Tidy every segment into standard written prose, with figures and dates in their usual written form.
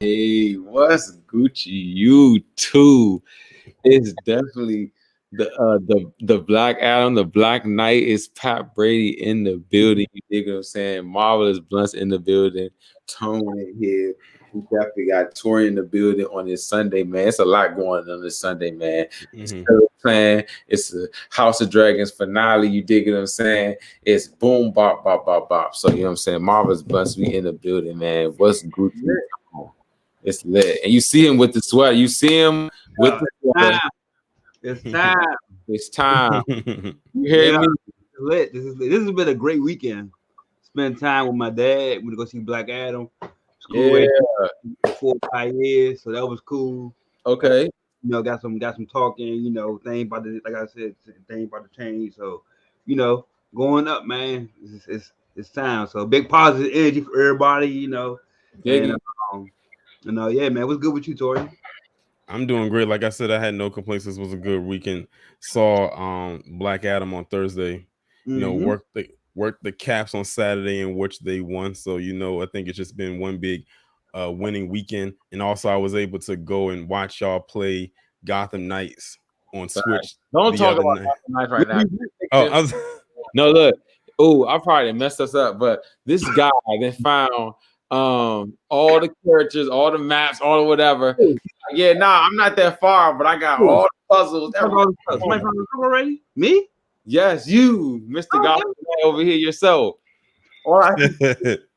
Hey, what's Gucci? You too. It's definitely the Black Adam, the Black Knight is Pat Brady in the building. You dig what I'm saying? Marvelous Blunts in the building. Tone in here. We definitely got Tori in the building on this Sunday, man. It's a lot going on this Sunday, man. It's Hmm. still playing. It's the House of Dragons finale. You dig what I'm saying? It's boom, bop, bop, bop, bop. So you know what I'm saying? Marvelous Blunts, we in the building, man. What's Gucci? Lit. It's lit. And you see him with the sweater. You see him with Yeah, the it's sweater. time. It's time. It's time. You hear Yeah, me? it's lit. This has been a great weekend. Spend time with my dad. Went to go see Black Adam. School Yeah. right 4 or 5 years, so that was cool. Uh, Okay. got some talking. Thing about the like I said, thing about to change. So, you know, going up, man. It's time. So big positive energy for everybody. And Diggy. um, yeah, man. What's good with you, Tori? I'm doing great. Like I said, I had no complaints. This was a good weekend. Saw Black Adam on Thursday. Mm-hmm. Worked the Caps on Saturday, in which they won. So I think it's just been one big winning weekend. And also, I was able to go and watch y'all play Gotham Knights on Switch Don't the talk other about night. Dr. Knife right now. Oh, I was. No, look. Oh, I probably messed us up, but this guy that found all the characters, all the maps, all the whatever. Yeah, nah, I'm not that far, but I got all the puzzles. Somebody found the cover already? Me? Yes, you, Mr. Oh, Gotham Knight over here yourself. All I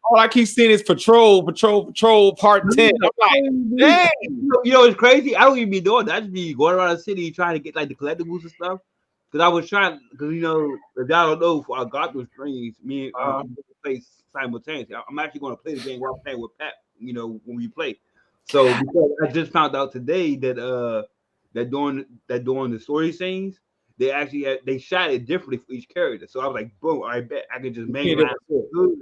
all I keep seeing is Patrol, Patrol, Patrol Part 10. I'm like, dang. It's crazy. I don't even be doing that. I just be going around the city trying to get like the collectibles and stuff. Because I was trying, because if y'all don't know, for our Gotham streams, me and play simultaneously. I'm actually going to play the game while playing with Pat. When we play. So because I just found out today that during the story scenes, they shot it differently for each character. So I was like, boom, I bet I could just mainline good.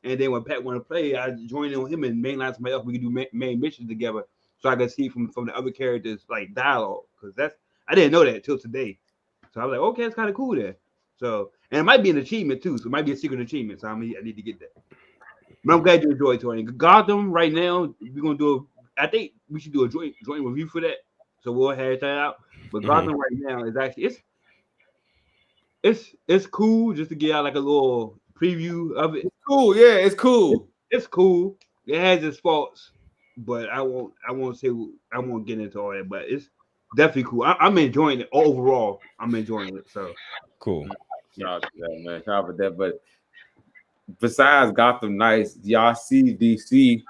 And then when Pat want to play, I join in with him and mainline somebody else. We can do main missions together, so I can see from the other characters like dialogue. Because I didn't know that till today. So I was like, okay, it's kind of cool there. So and it might be an achievement too. So it might be a secret achievement. So I need to get that. But I'm glad you enjoyed Tony. Gotham right now, we're gonna do I think we should do a joint review for that. So we'll hash that out. But Mhm. Gotham right now is actually it's cool just to get out like a little preview of it. Cool, yeah, it's It's, cool. it's cool. It has its faults, but I won't get into all that. But it's definitely cool. I'm enjoying it overall. I'm enjoying it. So Cool. yeah. Shout out to that, man. Shout out to that. But besides Gotham Knights, y'all see DC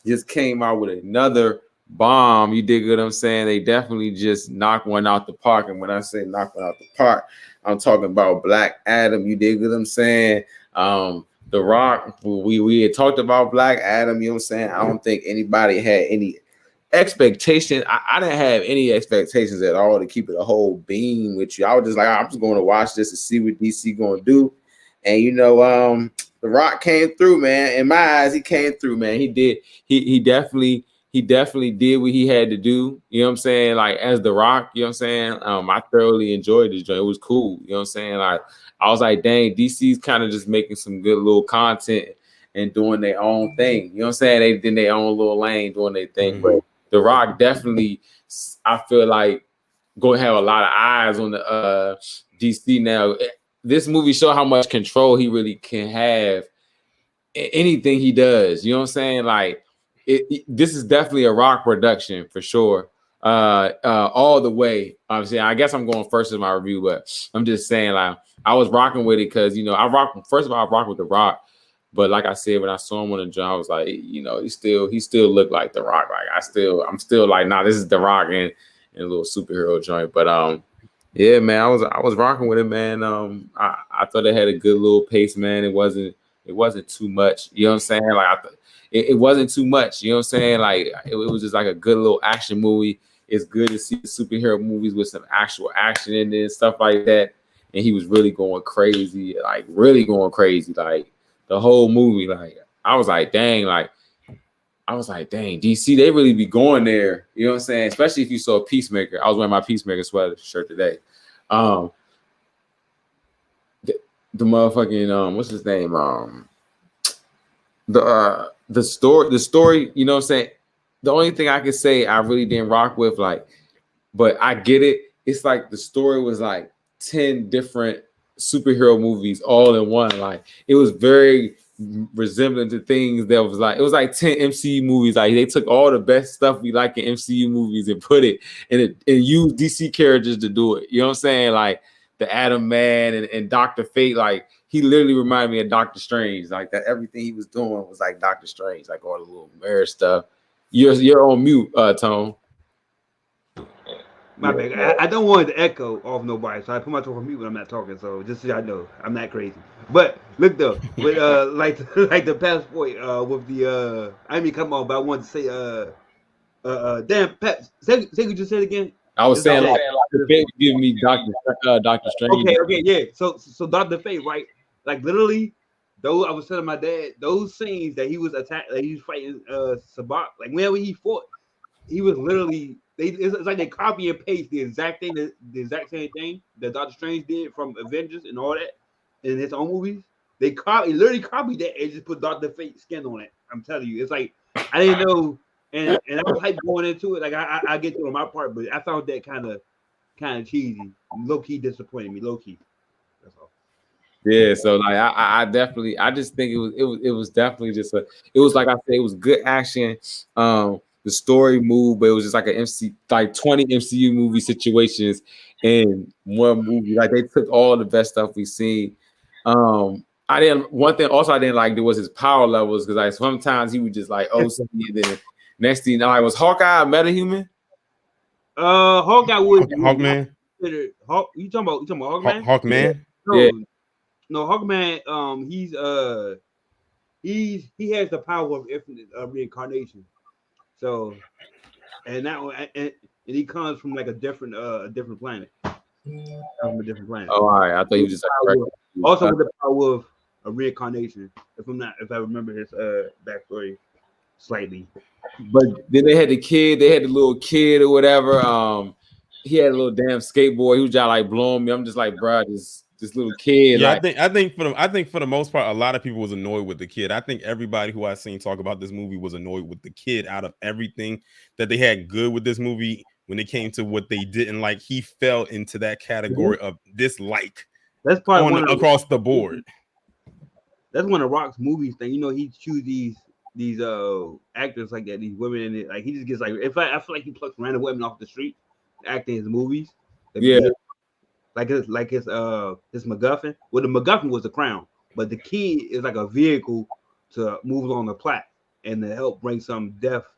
just came out with another bomb. You dig what I'm saying? They definitely just knocked one out the park. And when I say knock one out the park, I'm talking about Black Adam. You dig what I'm saying? The Rock, we had talked about Black Adam, you know what I'm saying? I don't think anybody had any expectation. I didn't have any expectations at all to keep it a whole beam with you. I was just like, I'm just going to watch this and see what DC going to do. And The Rock came through, man. In my eyes, he came through, man. He did. He definitely did what he had to do. You know what I'm saying? Like as The Rock, you know what I'm saying? I thoroughly enjoyed this joint. It was cool. You know what I'm saying? Like I was like, dang, DC's kind of just making some good little content and doing their own thing. You know what I'm saying? They in their own little lane doing their thing. But Mhm. The Rock definitely, I feel like, going to have a lot of eyes on the DC now. This movie show how much control he really can have in anything he does. You know what I'm saying? Like this is definitely a Rock production for sure. All the way. Obviously, I guess I'm going first in my review, but I'm just saying like I was rocking with it because I rock. First of all, I rock with the Rock. But like I said, when I saw him on the joint, I was like, he still looked like the Rock. Like I'm still like, nah, this is the Rock and a little superhero joint. But yeah, man, I was rocking with it, man. I thought it had a good little pace, man. It wasn't too much. You know what I'm saying? Like it wasn't too much. You know what I'm saying? Like it was just like a good little action movie. It's good to see superhero movies with some actual action in it and stuff like that. And he was really going crazy, like really going crazy, like the whole movie. Like I was like, dang, DC, they really be going there. You know what I'm saying? Especially if you saw Peacemaker. I was wearing my Peacemaker sweater shirt today. Um, the motherfucking what's his name? The story, you know what I'm saying? the only thing I can say I really didn't rock with, like, but I get it. It's like the story was like 10 different superhero movies all in one. Like it was very resembling to things that was like, it was like 10 MCU movies. Like they took all the best stuff we like in MCU movies and put it and used DC characters to do it. You know what I'm saying? Like the Atom Man and Dr. Fate, like he literally reminded me of Doctor Strange. Like that everything he was doing was like Doctor Strange, like all the little mirror stuff. You're on mute, Tone. My bad. I don't want to echo off nobody, so I put myself on mute when I'm not talking. So just so y'all know, I'm not crazy. But look though, with like like the passport with the I mean come on, but I wanted to say damn Pat, say what you just said again. I was saying like the Fate was giving me Doctor Strange. Okay, yeah. So Dr. Fate, right? Like literally, those I was telling my dad, those scenes that he was attacked, like he was fighting Sabak, like whenever he fought, he was literally it's like they copy and paste the exact thing, the exact same thing that Doctor Strange did from Avengers and all that in his own movies. They literally copied that and just put Dr. Fate skin on it. I'm telling you, it's like I didn't know, and I was hyped going into it. Like I get to on my part, but I found that kind of cheesy, low key disappointed me, low key. That's all. Yeah, so like I definitely I just think it was definitely just it was like I said, it was good action. The story moved, but it was just like 20 MCU movie situations in one movie. Like they took all the best stuff we seen. One thing also I didn't like there was his power levels because like sometimes he would just like OC and then next thing you know, I was Hawkeye a metahuman? Hawkeye would Hawkman. You talking about Hawkman? Hawkman? Yeah. No, Hawkman. He has the power of infinite reincarnation. So, and that one, and he comes from like a different planet. From a different planet. Oh, all right. I thought he was just also with the power of a reincarnation. If I remember his backstory slightly. But then they had the little kid or whatever. He had a little damn skateboard. He was just like blowing me. I'm just like, bro, this little kid. Yeah, like, I think for the most part, a lot of people was annoyed with the kid. I think everybody who I've seen talk about this movie was annoyed with the kid. Out of everything that they had good with this movie, when it came to what they didn't like, he fell into that category of dislike. That's probably across the board. That's one of Rock's movies thing. You know, he choose these actors like that, these women, and like he just gets like. In fact, I feel like he plucks random women off the street to act in his movies. Yeah. Like his MacGuffin. Well, the MacGuffin was the crown, but the key is like a vehicle to move along the plot and to help bring some depth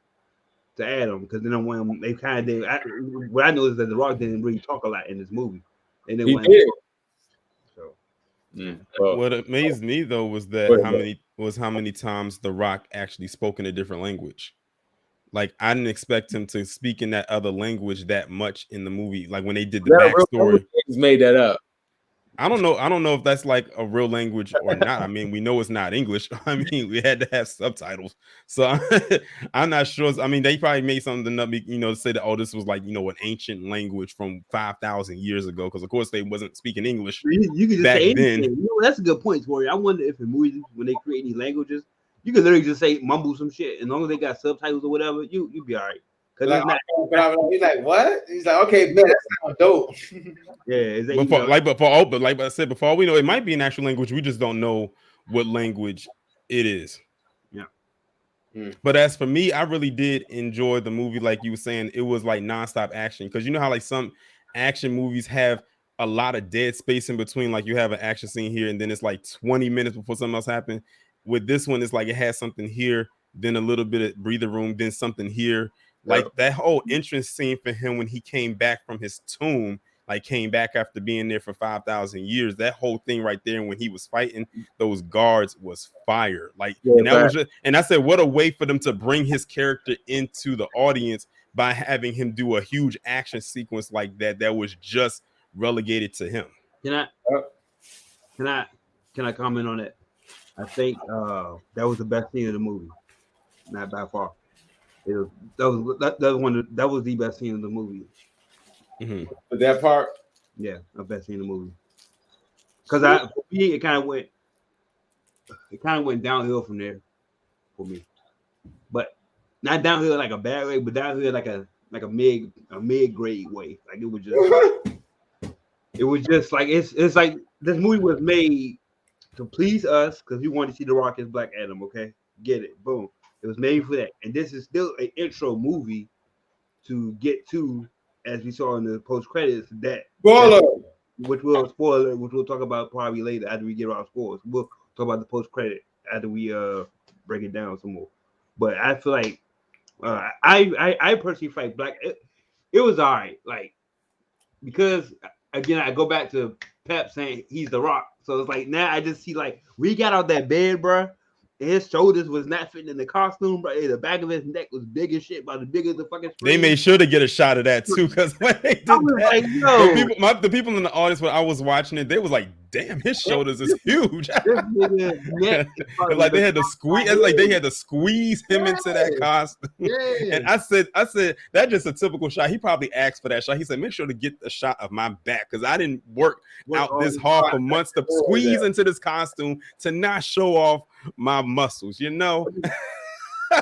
to Adam. Because then when they kind of did, what I noticed is that The Rock didn't really talk a lot in this movie, and then he did. So what amazed me though was that how many times The Rock actually spoke in a different language. Like I didn't expect him to speak in that other language that much in the movie. Like when they did the backstory, he's made that up. I don't know if that's like a real language or not. I mean, we know it's not English. I mean, we had to have subtitles, so I'm not sure. I mean, they probably made something up, to say that this was like an ancient language from 5,000 years ago. Because of course they wasn't speaking English. You could just back say then. That's a good point, Tori. I wonder if in movies when they create these languages, you could literally just say mumble some shit, and as long as they got subtitles or whatever, you be all right. Like, he's like, what? He's like, okay, man, that sounds dope. Yeah, but I said before, we know it might be an actual language. We just don't know what language it is. Yeah. But as for me, I really did enjoy the movie. Like you were saying, it was like nonstop action. Because you know how like some action movies have a lot of dead space in between. Like you have an action scene here, and then it's like 20 minutes before something else happens. With this one, it's like it has something here, then a little bit of breather room, then something here. Like that whole entrance scene for him when he came back from his tomb, like came back after being there for 5,000 years. That whole thing right there, and when he was fighting those guards, was fire. Like, and I said, what a way for them to bring his character into the audience by having him do a huge action sequence like that. That was just relegated to him. Can I comment on that? I think that was the best scene of the movie, not by far. That was the best scene of the movie. Mm-hmm. But that part, yeah, the best scene in the movie. Because for me, it kind of went downhill from there for me. But Not downhill like a bad way, but downhill like a mid grade way. Like it was just like it's like this movie was made to please us because we wanted to see The Rock as Black Adam. Okay, get it? Boom. It was made for that, and this is still an intro movie to get to, as we saw in the post credits. Which we'll talk about probably later after we get our scores. We'll talk about the post credit after we break it down some more. But I feel like I personally fight Black. It was all right, like because again I go back to Pep saying he's The Rock, so it's like now I just see like we got out that bed, bro. His shoulders was not fitting in the costume, but the back of his neck was big as shit, about as big as the fucking screen. They made sure to get a shot of that too, because when they did that, like, the people in the audience when I was watching it, they was like, "Damn, his shoulders is huge." Like they had to squeeze, him into that costume. Yeah. And I said, that's just a typical shot. He probably asked for that shot. He said, "Make sure to get a shot of my back because I didn't work out this hard for months to squeeze into this costume to not show off my muscles." You know.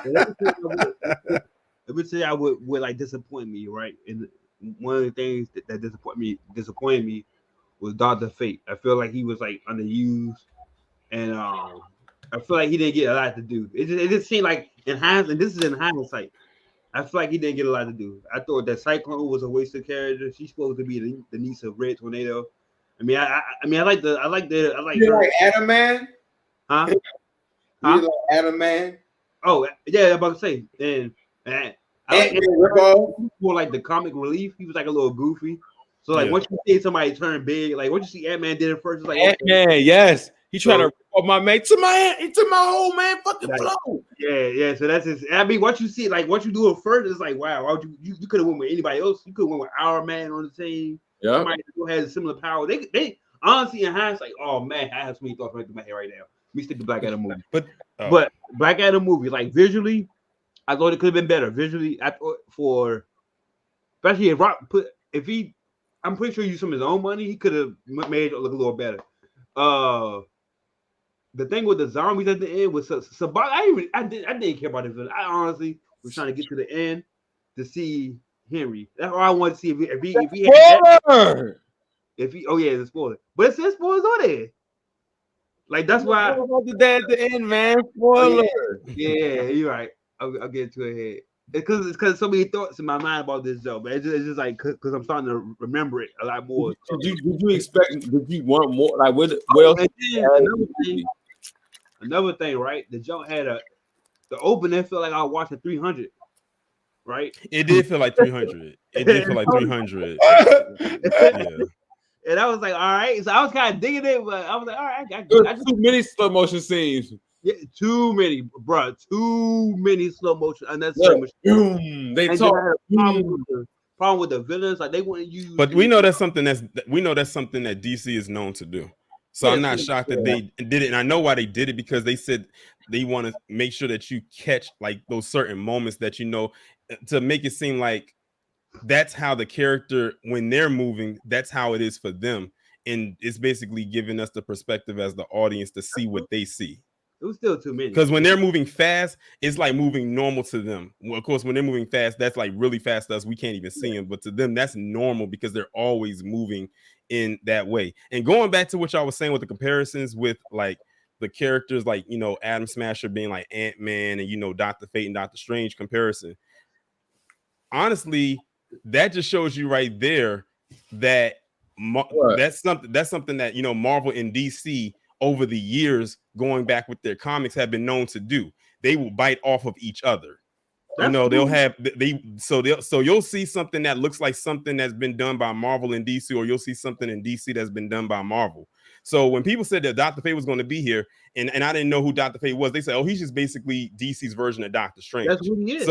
Let me say I would like disappoint me, right? And one of the things that disappointed me was Dr. Fate. I feel like he was like underused, and I feel like he didn't get a lot to do. It just seemed like in hindsight, and this is in hindsight, I feel like he didn't get a lot to do. I thought that Cyclone was a wasted character. She's supposed to be the niece of Red Tornado. I mean, I like you like Adam Man? Huh? You like Adam Man? Oh yeah, I'm about to say, and I like more like the comic relief. He was like a little goofy. So like once you see somebody turn big, like once you see Ant-Man did it first, it's like Ant-Man, yes. He trying to rip off my mate to my whole man fucking flow. Yeah. So that's his. I mean, once you see like once you do it first, it's like wow, why would you could have went with anybody else. You could have went with our man on the team. Yeah, somebody who has a similar power. They honestly in hindsight, oh man, I have so many thoughts right through my head right now. Let me stick to Black Adam movie. But Black Adam movie, like visually, I thought it could have been better. Visually, I thought especially if Rock I'm pretty sure he used some of his own money, he could have made it look a little better. The thing with the zombies at the end was I didn't care about the villain. I honestly was trying to get to the end to see Henry. That's all I wanted to see if he the spoiler. But it says spoilers on there. Like that's why I did that at the end, man. Spoiler. Yeah, you're right. I'll get to it ahead. It's because so many thoughts in my mind about this though, but it's just like because I'm starting to remember it a lot more. Did you want more? Like what else? Another thing, right? The joke had the opening felt like I was watching 300, right? It did feel like 300. It did feel like 300. Yeah. And I was like, all right. So I was kind of digging it, but I was like, all right, I too many slow motion scenes. Yeah, too many, bro. Too many slow motion. Unnecessary. They talk. Problem with the villains, like they wouldn't use. But we know that's something that DC is known to do. So I'm not shocked that they did it, and I know why they did it because they said they want to make sure that you catch like those certain moments that you know to make it seem like that's how the character when they're moving, that's how it is for them, and it's basically giving us the perspective as the audience to see what they see. It was still too many. Because when they're moving fast, it's like moving normal to them. Well, of course, when they're moving fast, that's like really fast to us. We can't even see them. But to them, that's normal because they're always moving in that way. And going back to what y'all was saying with the comparisons with like the characters, like, you know, Atom Smasher being like Ant-Man and, you know, Dr. Fate and Dr. Strange comparison. Honestly, that just shows you right there that that's something that, you know, Marvel and DC over the years going back with their comics have been known to do. They will bite off of each other. You know, they'll have so you'll see something that looks like something that's been done by Marvel and DC, or you'll see something in DC that's been done by Marvel. So when people said that Dr. Fate was going to be here, and I didn't know who Dr. Fate was, they said, "Oh, he's just basically DC's version of Doctor Strange." That's what he is.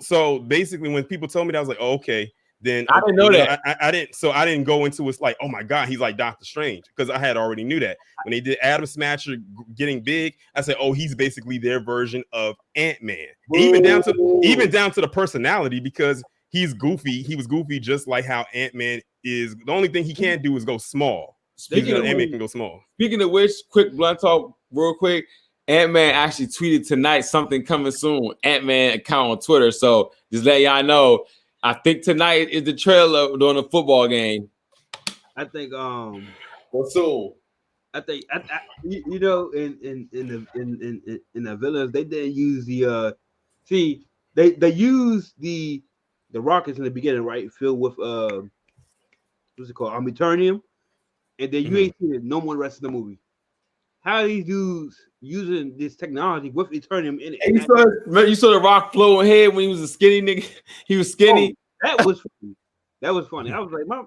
So basically, when people told me that, I was like, "Oh, okay." Then I didn't know that. I didn't. So I didn't go into it's like, oh my god, he's like Doctor Strange, because I had already knew that when they did Atom Smasher getting big. I said, oh, he's basically their version of Ant-Man, even down to the personality, because he's goofy. He was goofy just like how Ant-Man is. The only thing he can't do is go small. Ant-Man can go small. Speaking of which, quick blunt talk, real quick. Ant-Man actually tweeted tonight something coming soon. Ant-Man account on Twitter. So just let y'all know. I think tonight is the trailer during the football game. I think What's soon? I think you know in the villains they didn't use the see they used the rockets in the beginning, right? Filled with what's it called? Armiturium, and then you ain't seen it no more the rest of the movie. How are these dudes using this technology with Eternium in it? And you saw the rock flowing head when he was a skinny nigga. He was skinny. Oh, that was funny. That was funny. I was like, my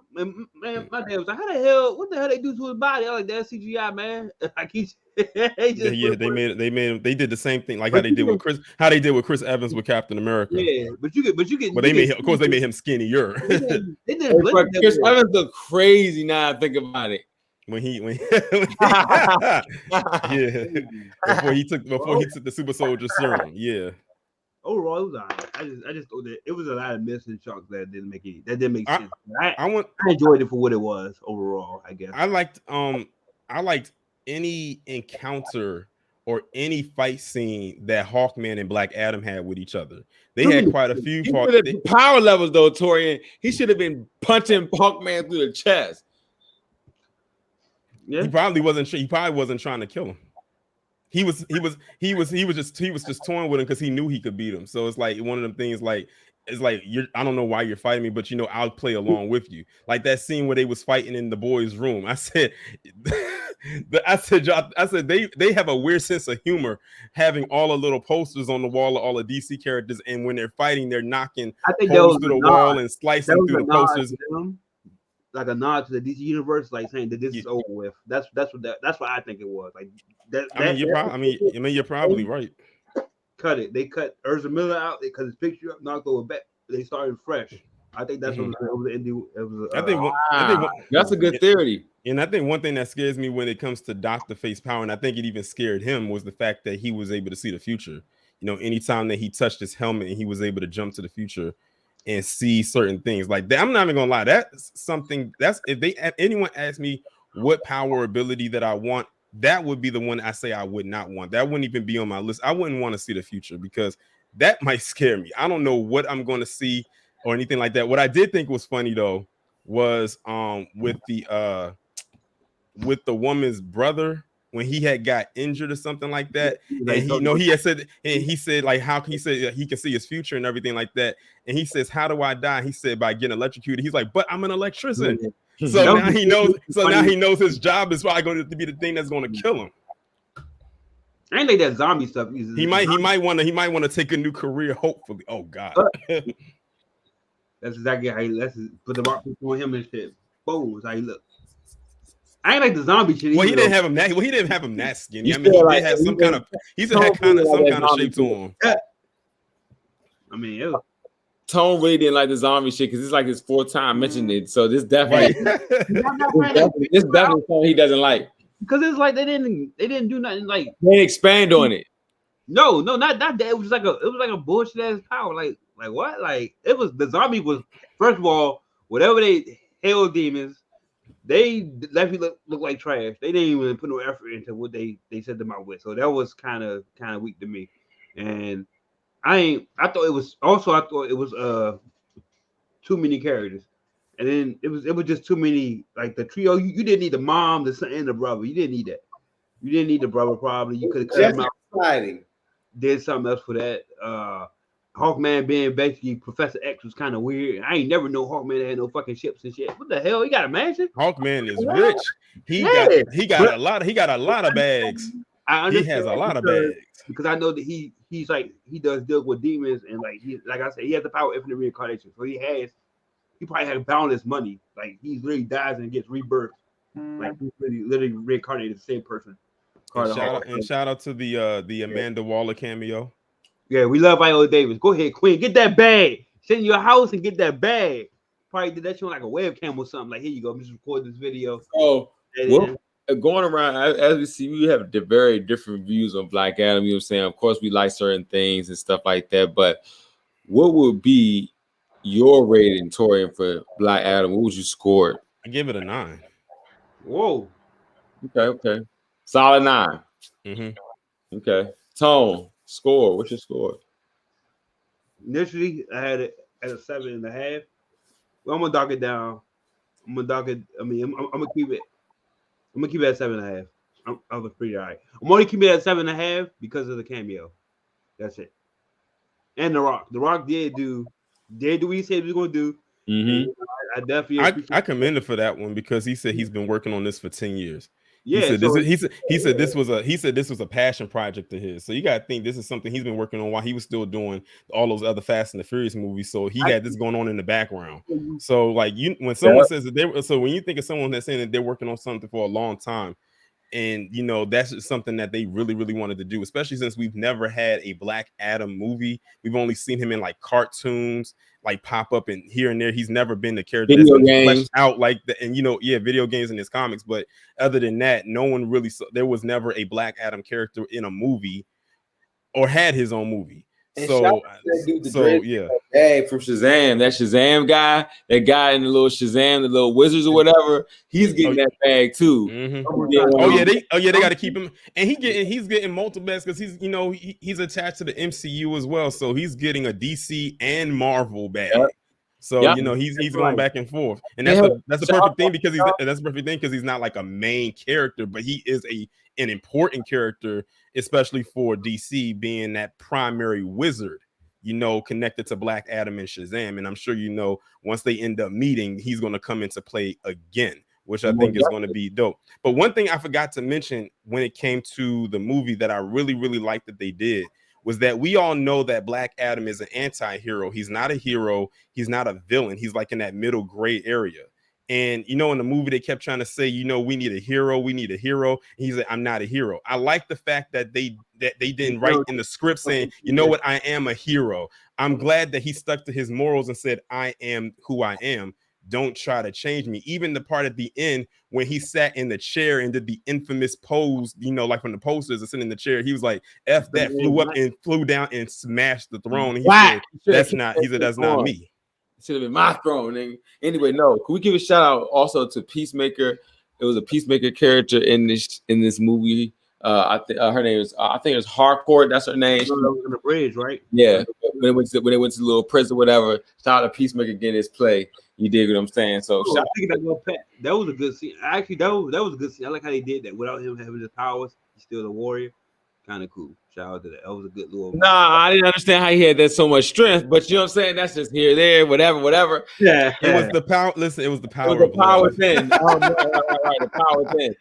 dad was like, how the hell? What the hell they do to his body? I was like, that's CGI, man. Like they did the same thing, like how they did with Chris Evans with Captain America. Yeah, but they made him skinnier. They did Chris Evans look crazy now. I think about it. When he before he took the super soldier serum. Yeah. Overall, it was all right. I just thought that it was a lot of missing chunks that didn't make sense. I enjoyed it for what it was overall, I guess. I liked any encounter or any fight scene that Hawkman and Black Adam had with each other. They had quite a few power levels though, Torian. He should have been punching Hawkman through the chest. Yeah. He probably wasn't trying to kill him. He was just toying with him because he knew he could beat him. So it's like one of them things like I don't know why you're fighting me, but I'll play along with you. Like that scene where they was fighting in the boys' room. I said they have a weird sense of humor, having all the little posters on the wall of all the DC characters, and when they're fighting, they're knocking holes through the wall and slicing through the posters. Like a nod to the DC universe, like saying that this is over with. That's what I think it was. Like that. You're probably right. Cut it. They cut Ezra Miller out because his picture up, knocked over back. They started fresh. I think that's what was the ending. I think that's a good theory. And I think one thing that scares me when it comes to Dr. Fate's power, and I think it even scared him, was the fact that he was able to see the future. Anytime that he touched his helmet and he was able to jump to the future and see certain things like that. I'm not even gonna lie. That's something if anyone asks me what power or ability that I want, that would be the one I say I would not want. That wouldn't even be on my list. I wouldn't want to see the future because that might scare me. I don't know what I'm going to see or anything like that. What I did think was funny though was with the woman's brother when he had got injured or something like that, and he said like how he said he can see his future and everything like that, and he says, how do I die? He said by getting electrocuted. He's like, but I'm an electrician. So now he knows. So now he knows his job is probably going to be the thing that's going to kill him. I ain't like that zombie stuff. He might want to take a new career. Hopefully, oh god. That's exactly how he put the rock on him and shit. Boom, that's how he look. I ain't like the zombie shit. Well, he didn't have him that skinny. I mean, he did have some kind of shape to him. Yeah. I mean, Tone really didn't like the zombie shit because it's like his fourth time mentioning it. So this definitely this definitely something he doesn't like. Because it's like they didn't do nothing like they didn't expand on it. No, not that. It was like a bullshit ass power. Like what? Like it was the zombie was first of all, whatever they hell demons. They left me look like trash. They didn't even put no effort into what they set them out with. So that was kind of weak to me. And I thought it was too many characters. And then it was just too many, like the trio. You didn't need the mom, the son, and the brother. You didn't need that. You didn't need the brother probably. You could have cut him out. Exciting. Did something else for that. Hawkman being basically Professor X was kind of weird. I ain't never know Hawkman had no fucking ships and shit. What the hell? He got a mansion? Hawkman is rich. He got a lot of bags. He has a lot of bags. Because I know that he's like he does deal with demons and like I said, he has the power of infinite reincarnation. So he probably has boundless money. Like he literally dies and gets rebirthed. Like he's literally reincarnated the same person. Shout out to the Amanda Waller cameo. Yeah, we love Viola Davis. Go ahead, Queen. Get that bag. Sit in your house and get that bag. Probably did that shit on like a webcam or something. Like, here you go. I'm just recording this video. Oh, going around, as we see, we have very different views on Black Adam. You know what I'm saying? Of course, we like certain things and stuff like that. But what would be your rating, Torian, for Black Adam? What would you score it? I give it a 9. Whoa. Okay. Solid 9. Mm-hmm. Okay. Tone, score. What's your score? Initially, I had it at a 7.5. Well, I'm gonna dock it down. I'm gonna keep it. I'm gonna keep it at 7.5. I was pretty alright. I'm only keeping it at 7.5 because of the cameo. That's it. And The Rock. The Rock did do what he said he was gonna do. Mm-hmm. And I definitely I commend him for that one because he said he's been working on this for 10 years. Yeah, he said so this was a passion project of his. So you gotta think this is something he's been working on while he was still doing all those other Fast and the Furious movies. So he had this going on in the background. So like when someone says that when you think of someone that's saying that they're working on something for a long time, and you know that's just something that they really wanted to do, especially since we've never had a Black Adam movie. We've only seen him in like cartoons, like pop up and here and there. He's never been the character Video that's been games. fleshed out like that. And video games in his comics, but other than that, no one really saw. There was never a Black Adam character in a movie or had his own movie. And So yeah. Hey, from Shazam, that Shazam guy, that guy in the little Shazam, the little wizards or whatever, he's getting that bag too. Mm-hmm. They got to keep him, and he's getting multiple bags because he's attached to the MCU as well, so he's getting a DC and Marvel bag. Yep. So he's going back and forth, and that's the perfect thing because he's not like a main character, but he is an important character, especially for DC being that primary wizard, connected to Black Adam and Shazam. And I'm sure once they end up meeting, he's going to come into play again, which I think is going to be dope. But one thing I forgot to mention when it came to the movie that I really liked that they did was that we all know that Black Adam is an anti-hero. He's not a hero. He's not a villain. He's like in that middle gray area. And, in the movie, they kept trying to say, we need a hero. We need a hero. And he's like, I'm not a hero. I like the fact that they didn't write in the script saying, you know what, I am a hero. I'm glad that he stuck to his morals and said, I am who I am. Don't try to change me. Even the part at the end when he sat in the chair and did the infamous pose, like when the posters are sitting in the chair, he was like, F that, flew up and flew down and smashed the throne. And he said, that's not me. Should have been my throne. Anyway, no. Can we give a shout out also to Peacemaker? It was a Peacemaker character in this movie. Her name is I think it's Harcourt. That's her name. On the bridge, right? Yeah. When it went to the little prison, whatever. Shout out to Peacemaker getting his play. You dig what I'm saying? So that was a good scene. Actually, that was a good scene. I like how they did that without him having his powers. He's still a warrior. Kind of cool. Shout out to that. That was a good little. Nah, I didn't understand how he had that so much strength, but you know what I'm saying? That's just here, there, whatever. Yeah, it was the power. Listen, it was the power. It was the power thing. Right, the power thing.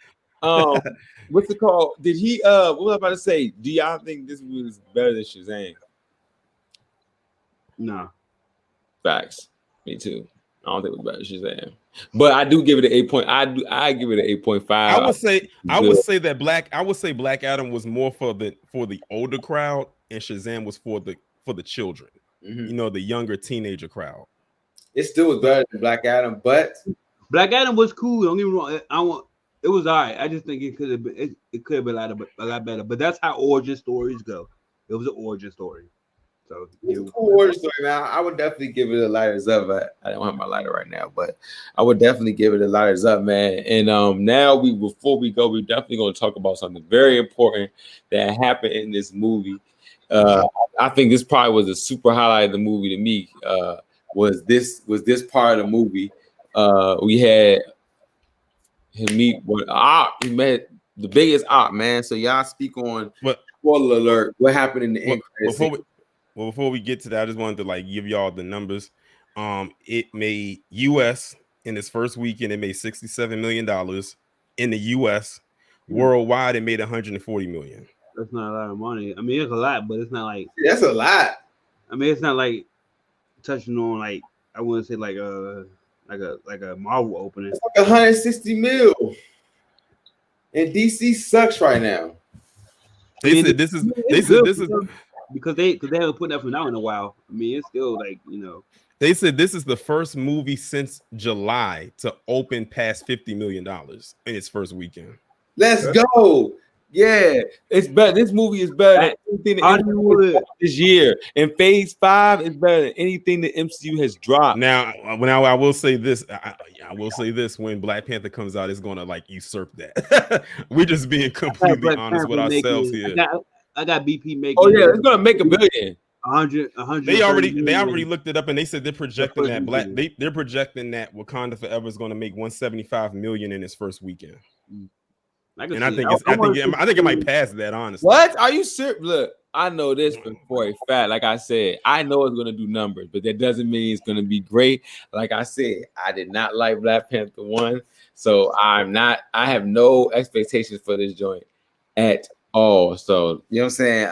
What's it called? Did he? What was I about to say? Do y'all think this was better than Shazam? No. Facts. Me too. I don't think it was better than Shazam, but I do give it an 8. I give it an 8.5. I would say Black Adam was more for the older crowd, and Shazam was for the children. Mm-hmm. The younger teenager crowd. It still was better than Black Adam, but Black Adam was cool. Don't get me wrong. It was all right. I just think it could have been a lot better. But that's how origin stories go. It was an origin story. So it's a cool origin story, man. I would definitely give it a lighters up. I don't have my lighter right now, but I would definitely give it a lighters up, man. And now before we go, we're definitely going to talk about something very important that happened in this movie. I think this probably was a super highlight of the movie to me. Was this part of the movie? We had him meet with Op. He met the biggest Op, man. So y'all speak on spoiler alert. What happened in the end credits? Before we get to that, I just wanted to give y'all the numbers. It made US in its first weekend, it made $67 million in the US. Worldwide, it made $140 million. That's not a lot of money. I mean, it's a lot, but it's not like that's a lot. I mean, it's not like touching on I wouldn't say like a Marvel opening. It's like 160 mil. And DC sucks right now. They said this is because they haven't put nothing out in a while. I mean, it's still They said this is the first movie since July to open past $50 million in its first weekend. Let's go. Yeah, it's better. This movie is better than anything that this year. And Phase 5 is better than anything the MCU has dropped. Now I will say this. I will say this: when Black Panther comes out, it's going to usurp that. We're just being completely honest with ourselves here. I got BP making. Oh yeah, it's gonna make $1 billion. 100. They already looked it up, and they said they're projecting that weekend. they're projecting that Wakanda Forever is going to make $175 million in its first weekend. I think it might pass that, honestly. What? Are you serious? Look, I know this for a fact. Like I said, I know it's gonna do numbers, but that doesn't mean it's gonna be great. Like I said, I did not like Black Panther 1, so I have no expectations for this joint at all. So you know what I'm saying?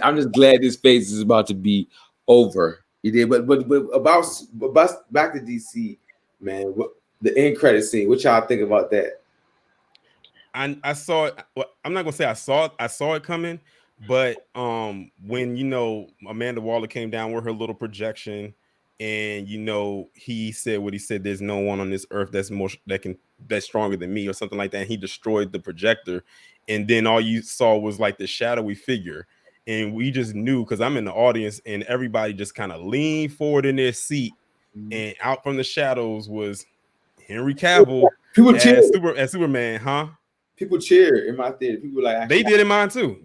I'm just glad this phase is about to be over. You did, but about back to DC, man. What the end credit scene? What y'all think about that? I saw it. Well, I'm not gonna say I saw it coming, but when Amanda Waller came down with her little projection, and he said what he said. There's no one on this earth that's stronger than me, or something like that. And he destroyed the projector, and then all you saw was like the shadowy figure. And we just knew, because I'm in the audience, and everybody just kind of leaned forward in their seat, and out from the shadows was Henry Cavill as Superman, huh? People cheered in my theater. People like they did in mine too.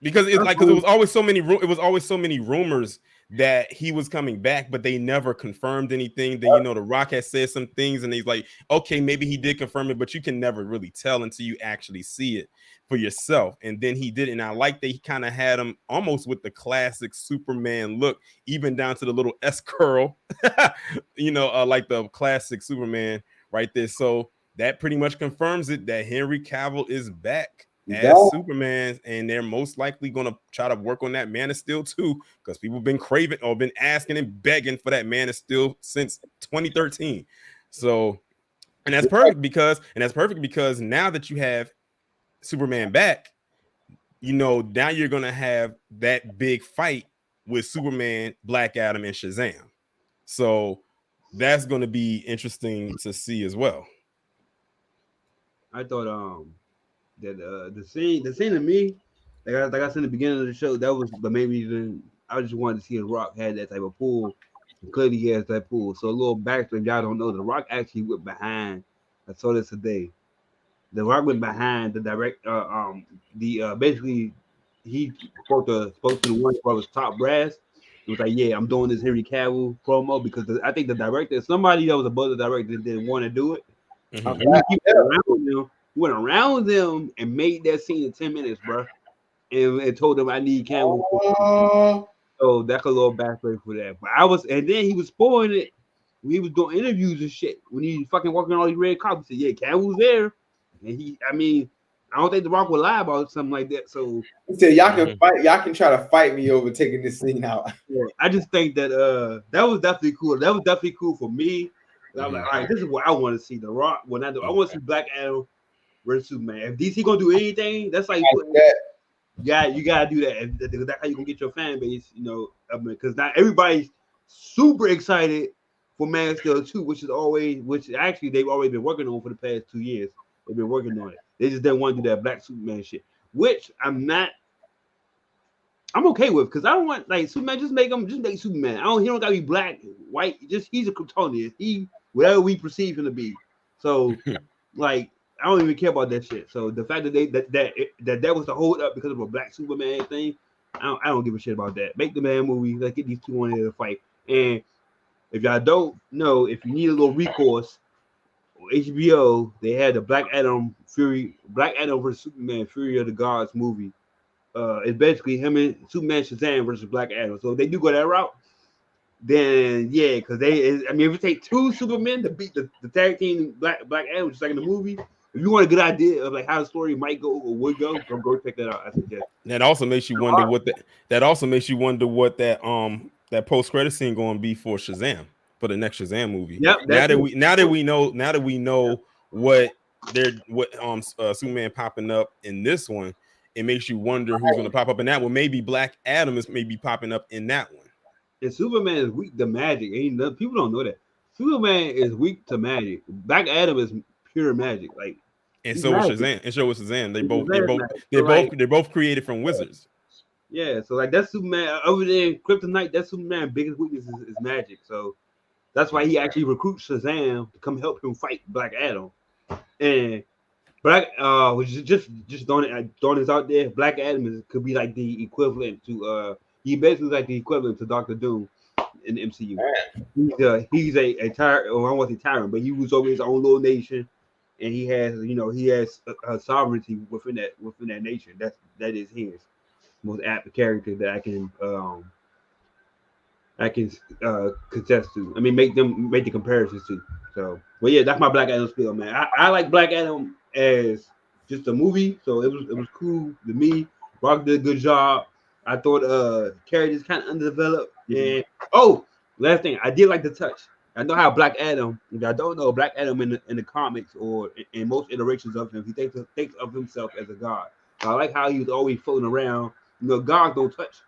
Because it was always so many. It was always so many rumors that he was coming back, but they never confirmed anything. Then The Rock has said some things, and he's like, okay, maybe he did confirm it, but you can never really tell until you actually see it for yourself. And then he did it, and I like that he kind of had him almost with the classic Superman look, even down to the little S curl, like the classic Superman right there. So that pretty much confirms it that Henry Cavill is back as Superman, and they're most likely going to try to work on that Man of Steel too, because people have been craving or been asking and begging for that Man of Steel since 2013. So, and that's perfect because now that you have Superman back, now you're going to have that big fight with Superman, Black Adam, and Shazam. So that's going to be interesting to see as well. I thought that the scene to me, like I said in the beginning of the show, that was the main reason I just wanted to see The Rock had that type of pull. Clearly he has that pull. So a little backstory, y'all don't know, The Rock actually went behind. I saw this today. The Rock went behind the basically he spoke to the one who was top brass. It was like, yeah, I'm doing this Henry Cavill promo because I think the director, somebody that was above the director, didn't want to do it. Mm-hmm. He went around them and made that scene in 10 minutes, bro. And told them I need Cavill. So that's a little backstory for that. But and then he was spoiling it when he was doing interviews and shit. When he fucking walking on all these red carpets, he said, yeah, Cavill's there. And I don't think The Rock would lie about something like that. So he said, y'all can fight, y'all can try to fight me over taking this scene out. Yeah, I just think that that was definitely cool. That was definitely cool for me. I was like, all right, this is what I want to see. The Rock. I want to see Black Adam versus Superman. If DC gonna do anything, that's like you gotta do that. That's how you gonna get your fan base, because not everybody's super excited for Man of Steel 2, which actually they've already been working on for the past 2 years. They've been working on it. They just didn't want to do that Black Superman shit, which I'm okay with, because I don't want Superman. Just make Superman. He don't gotta be black, white. He's a Kryptonian. He whatever we perceive him to be. So I don't even care about that shit. So the fact that that was the hold up because of a Black Superman thing, I don't give a shit about that. Make the man movie. Let's get these two on there to fight. And if y'all don't know, if you need a little recourse, HBO, they had the Black Adam versus Superman, Fury of the Gods movie. It's basically him and Superman Shazam versus Black Adam. So if they do go that route, then yeah, because if you take two Supermen to beat the tag team Black Adam, just like in the movie, if you want a good idea of how the story might go or would go check that out. I suggest. That also makes you wonder what that post credit scene going to be for Shazam, for the next Shazam movie. Yep. Now that we know what Superman popping up in this one, it makes you wonder who's going to pop up in that one. Maybe Black Adam is maybe popping up in that one. And Superman is weak to magic. People don't know that. Superman is weak to magic. Black Adam is pure magic. And so was Shazam. And so was Shazam. They're both created from wizards. Yeah, so that's Superman. Other than Kryptonite, that's Superman's biggest weakness is magic. So that's why he actually recruits Shazam to come help him fight Black Adam. And Black, which is just throwing this out there. Black Adam could be like the equivalent to he basically like the equivalent to Doctor Doom in the MCU. He's a tyrant, or I don't want to say tyrant, but he was over his own little nation, and he has a sovereignty within that nation. That is his most apt character that I can contest to. I mean, make the comparisons to. So, but yeah, that's my Black Adam spiel, man. I like Black Adam as just a movie, so it was cool to me. Rock did a good job. I thought characters kind of underdeveloped. And last thing, I did like the touch. I know how Black Adam. If I don't know Black Adam in the comics or in most iterations of him, he thinks of himself as a god. I like how he was always floating around. You know, gods don't touch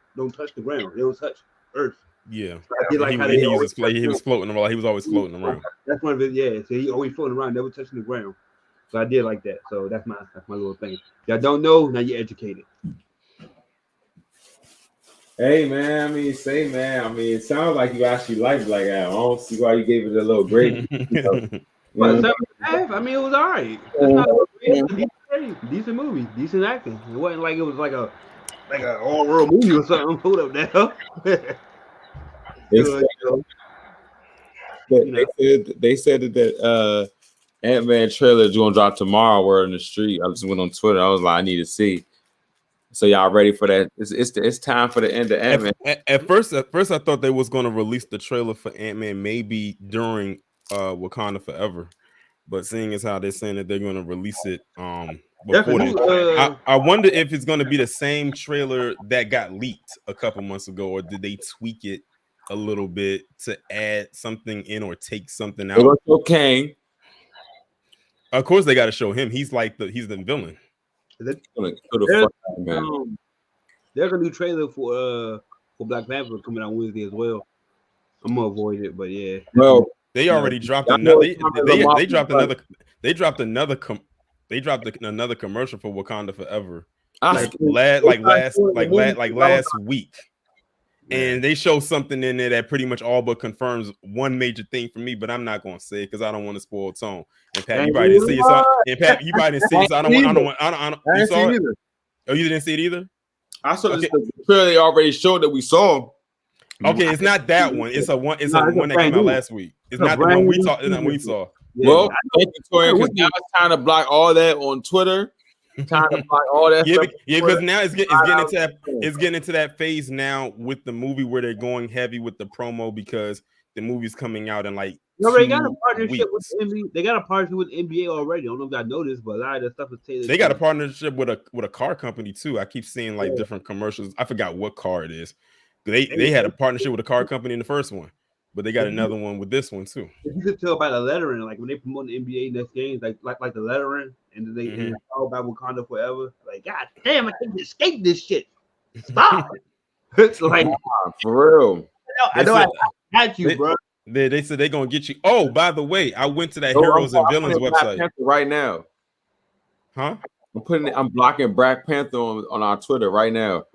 the ground. They don't touch Earth. Yeah, so I did like how he was floating around. He was always floating around. That's one of it. Yeah, so he always floating around, never touching the ground. So I did like that. So that's my little thing. Y'all don't know, now you're educated. Hey man, it sounds like you actually like Black Adam. I don't see why you gave it a little grade. Well, 7.5. I mean, it was all right. Decent movie, decent acting. It wasn't like it was like a all world movie or something. Hold up now. They said that Ant-Man trailer is gonna drop tomorrow. We're in the street. I just went on Twitter. I was like, I need to see. So y'all ready for that? It's time for the end of Ant-Man. At first, I thought they was gonna release the trailer for Ant-Man maybe during Wakanda Forever, but seeing as how they're saying that they're gonna release it before then, I wonder if it's gonna be the same trailer that got leaked a couple months ago, or did they tweak it a little bit to add something in or take something out? Okay. Of course, they got to show him. He's the villain. There's a new trailer for Black Panther coming out Wednesday as well. I'm gonna avoid it, but yeah. Well, they already dropped another. They dropped another commercial for Wakanda Forever. Last week. And they show something in there that pretty much all but confirms one major thing for me, but I'm not going to say it because I don't want to spoil tone. And Pat, you probably didn't see it. You probably didn't see it. So I don't want. You saw it? Oh, you didn't see it either? I saw the trailer they already showed that we saw. Okay, it's not that one. It's one that came out last week. It's not the one we saw. It's not we saw. Well, thank you, Torian, because now it's time to block all that on Twitter. Time to block all that stuff. Yeah, because now it's getting into that phase now with the movie where they're going heavy with the promo because the movie's coming out in like they got a partnership with NBA. They got a partnership with NBA already. I don't know if I noticed, but a lot of that stuff is tailored. They got a partnership with a car company too. I keep seeing like different commercials. I forgot what car it is. They had a partnership with a car company in the first one, but they got another one with this one too. You could tell by the lettering, like when they promote the NBA next games, like the lettering, and then they talk about Wakanda Forever. Like, God damn, I can't escape this shit. Stop. It's like for real. I know I had you, bro. They said they're gonna get you. Oh, by the way, I went to that Heroes and Villains website right now. Huh? I'm blocking Black Panther on our Twitter right now.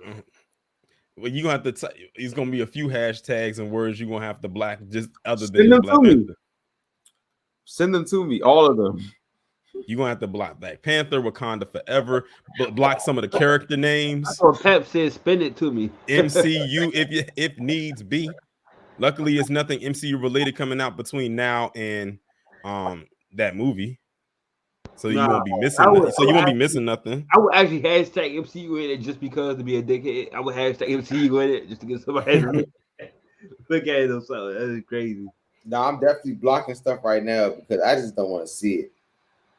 Well, you're gonna have to. It's gonna be a few hashtags and words you're gonna have to block just other than Black Panther. Send them to me, all of them. You're gonna have to block Black Panther, Wakanda Forever, but block some of the character names. I thought Pep said spin it to me. MCU if needs be. Luckily, it's nothing MCU related coming out between now and that movie. So you won't be missing. You won't be missing nothing. I would actually hashtag MCU in it just because to be a dickhead. I would hashtag MCU in it just to get somebody to look at it or something. That is crazy. No, I'm definitely blocking stuff right now because I just don't want to see it.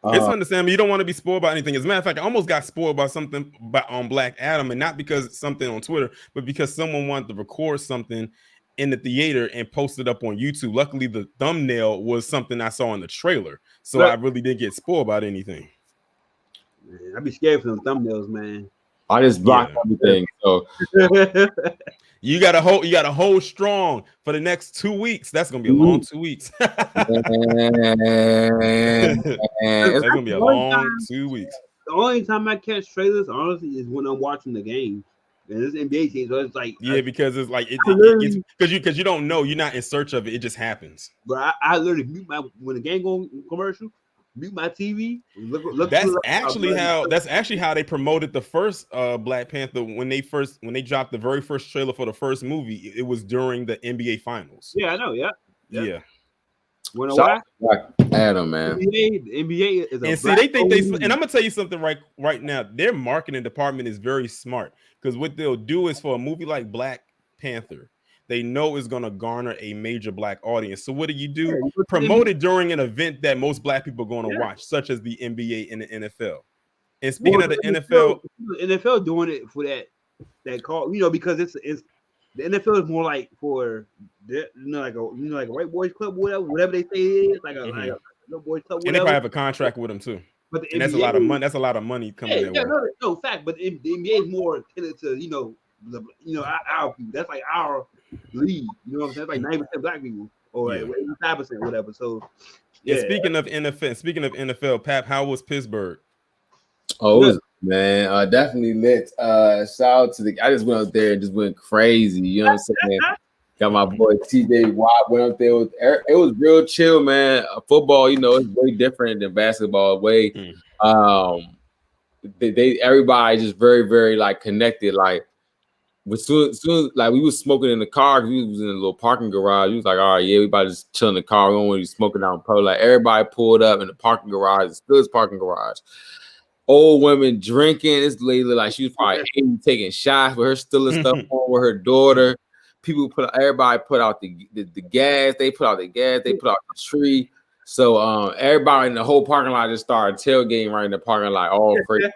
It's understandable. You don't want to be spoiled by anything. As a matter of fact, I almost got spoiled by something on Black Adam, and not because it's something on Twitter, but because someone wanted to record something in the theater and post it up on YouTube. Luckily, the thumbnail was something I saw in the trailer, so I really didn't get spoiled about anything. Man, I'd be scared for them thumbnails, man. I just blocked everything. So you got to hold strong for the next 2 weeks. That's gonna be a long 2 weeks. That's gonna be a long 2 weeks. The only time I catch trailers, honestly, is when I'm watching the game. And this NBA team, so it's like because it's like because you don't know, you're not in search of it. It just happens. But I literally mute when the game goes commercial, mute my TV. Look That's through actually how they promoted the first Black Panther when they dropped the very first trailer for the first movie. It was during the NBA Finals. Yeah, I know. Yeah. Wanna Shout why? out to Adam, man. The NBA is a And see, they think and I'm gonna tell you something right now. Their marketing department is very smart because what they'll do is for a movie like Black Panther, they know it's gonna garner a major Black audience. So what do? Promote it during an event that most Black people are gonna watch, such as the NBA and the NFL. And speaking of the NFL doing it for that call, because it's the NFL is more like for like a white boys club, whatever they say it is, like a little boys club. And they probably have a contract with them too. But and that's a lot of money. That's a lot of money coming their way. No fact. But the NBA is more tailored to our people. That's like our league. You know what I'm saying? Like 90% Black people or 85%, whatever. So yeah. Speaking of NFL, Pap, how was Pittsburgh? Oh, it was, man, definitely lit. Shout out to I just went out there and just went crazy. You know what I'm saying? Got my boy TJ Watt went up there. It was real chill, man. Football, it's way different than basketball. Everybody just very, very like connected. Like soon like we was smoking in the car because we was in a little parking garage. We was like, all right, yeah, we about to just chill in the car. We don't want to be smoking down pro. Like everybody pulled up in the parking garage. It's still this parking garage. Old women drinking. This lady looked like she was probably taking shots with her still and stuff on with her daughter. Everybody put out the gas. They put out the gas. They put out the tree. So everybody in the whole parking lot just started tailgating right in the parking lot, all crazy.